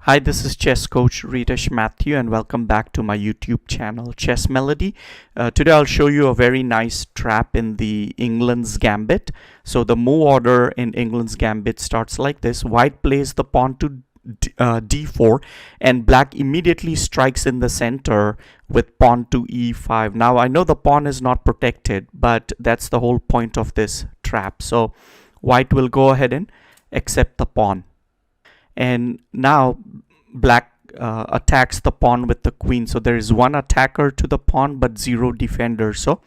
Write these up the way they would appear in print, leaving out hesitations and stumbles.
Hi, this is Chess Coach Ritesh Mathew, and welcome back to my YouTube channel, Chess Melody. Today I'll show you a very nice trap in the Englund's Gambit. So the move order in Englund's Gambit starts like this. White plays the pawn to d4, and black immediately strikes in the center with pawn to e5. Now I know the pawn is not protected, but that's the whole point of this trap. So white will go ahead and accept the pawn. And now black attacks the pawn with the queen. So there is one attacker to the pawn but zero defender. So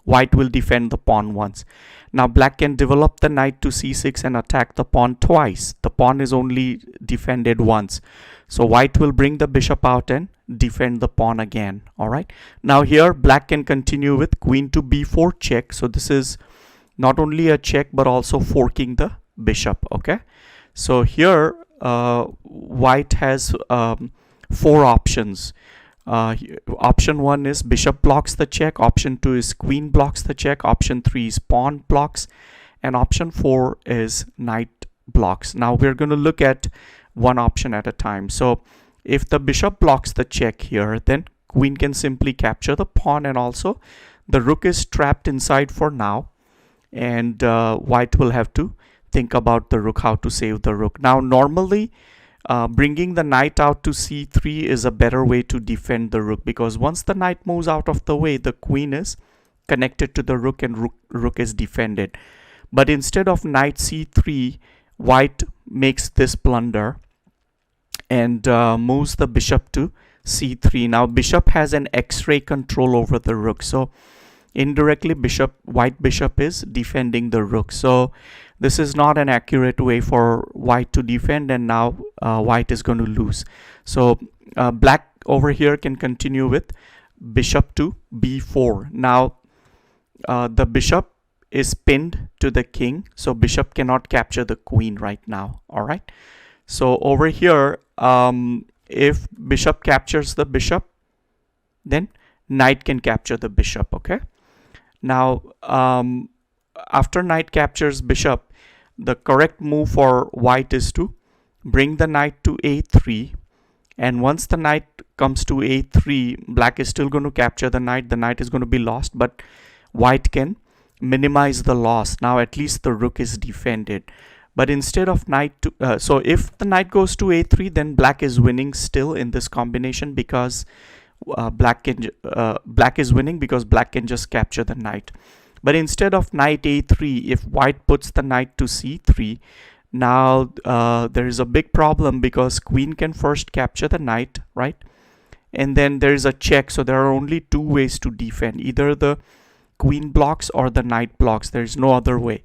white will defend the pawn once. Now black can develop the knight to c6 and attack the pawn twice. The pawn is only defended once. So white will bring the bishop out and defend the pawn again. Alright. Now here black can continue with queen to b4 check. So this is not only a check but also forking the bishop. Okay. So here white has four options. Option 1 is bishop blocks the check, option 2 is queen blocks the check, option 3 is pawn blocks, and option 4 is knight blocks. Now we're going to look at one option at a time. So if the bishop blocks the check here, then queen can simply capture the pawn, and also the rook is trapped inside for now, and white will have to think about the rook, how to save the rook. Now normally bringing the knight out to c3 is a better way to defend the rook, because once the knight moves out of the way, the queen is connected to the rook and rook is defended. But instead of knight c3, white makes this blunder and moves the bishop to c3. Now bishop has an x-ray control over the rook, so indirectly white bishop is defending the rook. So this is not an accurate way for white to defend, and now white is going to lose. So black over here can continue with bishop to b4. Now the bishop is pinned to the king, so bishop cannot capture the queen right now. All right. So over here, if bishop captures the bishop, then knight can capture the bishop. Okay. Now after knight captures bishop, the correct move for white is to bring the knight to a3, and once the knight comes to a3, black is still going to capture the knight is going to be lost, but white can minimize the loss. Now at least the rook is defended. But instead of knight to so if the knight goes to a3, then black is winning still in this combination, because black is winning because black can just capture the knight. But instead of knight a3, if white puts the knight to c3, now there is a big problem, because queen can first capture the knight, right? And then there is a check. So there are only two ways to defend: either the queen blocks or the knight blocks. There is no other way.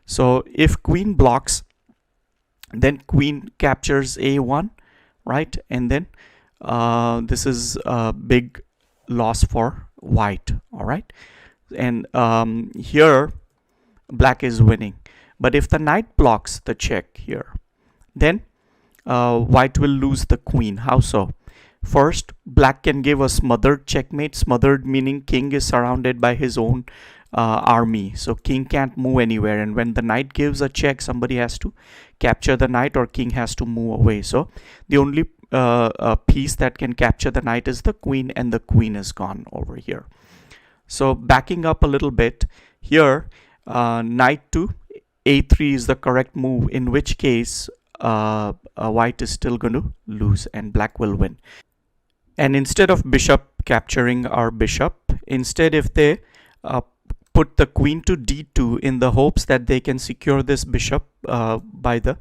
So if queen blocks, then queen captures a1, right? And then this is a big loss for white. All right. And here black is winning. But if the knight blocks the check here, then white will lose the queen. How so? First, black can give a smothered checkmate. Smothered meaning king is surrounded by his own army, so king can't move anywhere, and when the knight gives a check, somebody has to capture the knight or king has to move away. So the only piece that can capture the knight is the queen, and the queen is gone over here. So backing up a little bit, here knight to a3 is the correct move, in which case white is still going to lose and black will win. And instead of bishop capturing our bishop, instead if they put the queen to d2 in the hopes that they can secure this bishop by the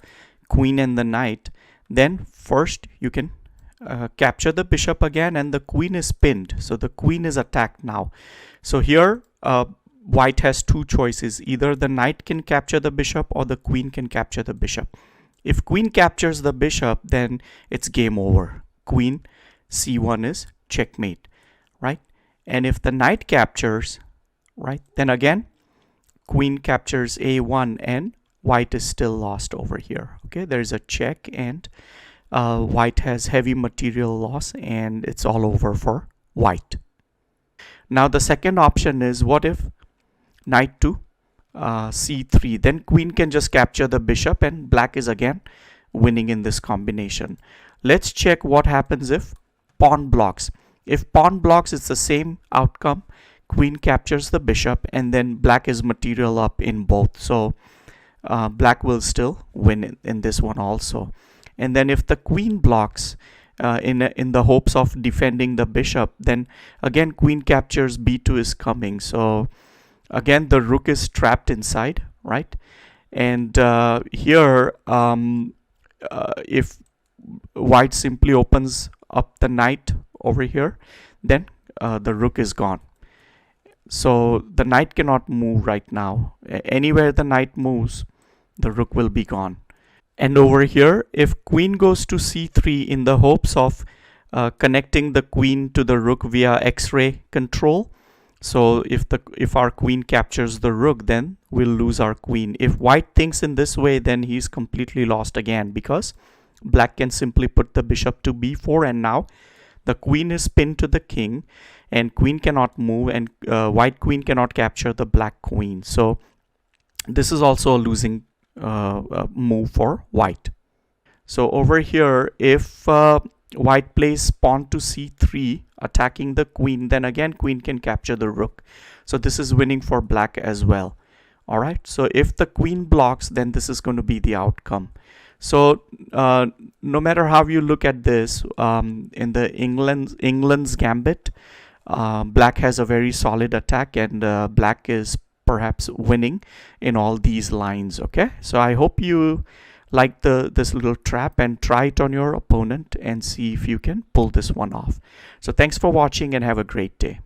queen and the knight, then first you can capture the bishop again, and the queen is pinned, so the queen is attacked now. So here white has two choices: either the knight can capture the bishop or the queen can capture the bishop. If queen captures the bishop, then it's game over. Queen c1 is checkmate, right? And if the knight captures, right, then again queen captures a1 and white is still lost over here. Okay, there is a check, and white has heavy material loss, and it's all over for white. Now the second option is, what if knight to c3? Then queen can just capture the bishop and black is again winning in this combination. Let's check what happens if pawn blocks. If pawn blocks, it's the same outcome. Queen captures the bishop, and then black is material up in both. So black will still win in this one also. And then if the queen blocks in the hopes of defending the bishop, then again queen captures, b2 is coming. So again the rook is trapped inside, right? And here if white simply opens up the knight over here, then the rook is gone. So the knight cannot move right now. Anywhere the knight moves, the rook will be gone. And over here, if queen goes to c3 in the hopes of connecting the queen to the rook via x-ray control, so if our queen captures the rook, then we'll lose our queen. If white thinks in this way, then he's completely lost again, because black can simply put the bishop to b4, and now the queen is pinned to the king, and queen cannot move, and white queen cannot capture the black queen. So this is also a losing move for white. So over here, if white plays pawn to c3 attacking the queen, then again queen can capture the rook. So this is winning for black as well. All right, so if the queen blocks, then this is going to be the outcome. So no matter how you look at this, in the Englund's Gambit, black has a very solid attack, and black is perhaps winning in all these lines. Okay, so I hope you like this little trap, and try it on your opponent and see if you can pull this one off. So thanks for watching, and have a great day.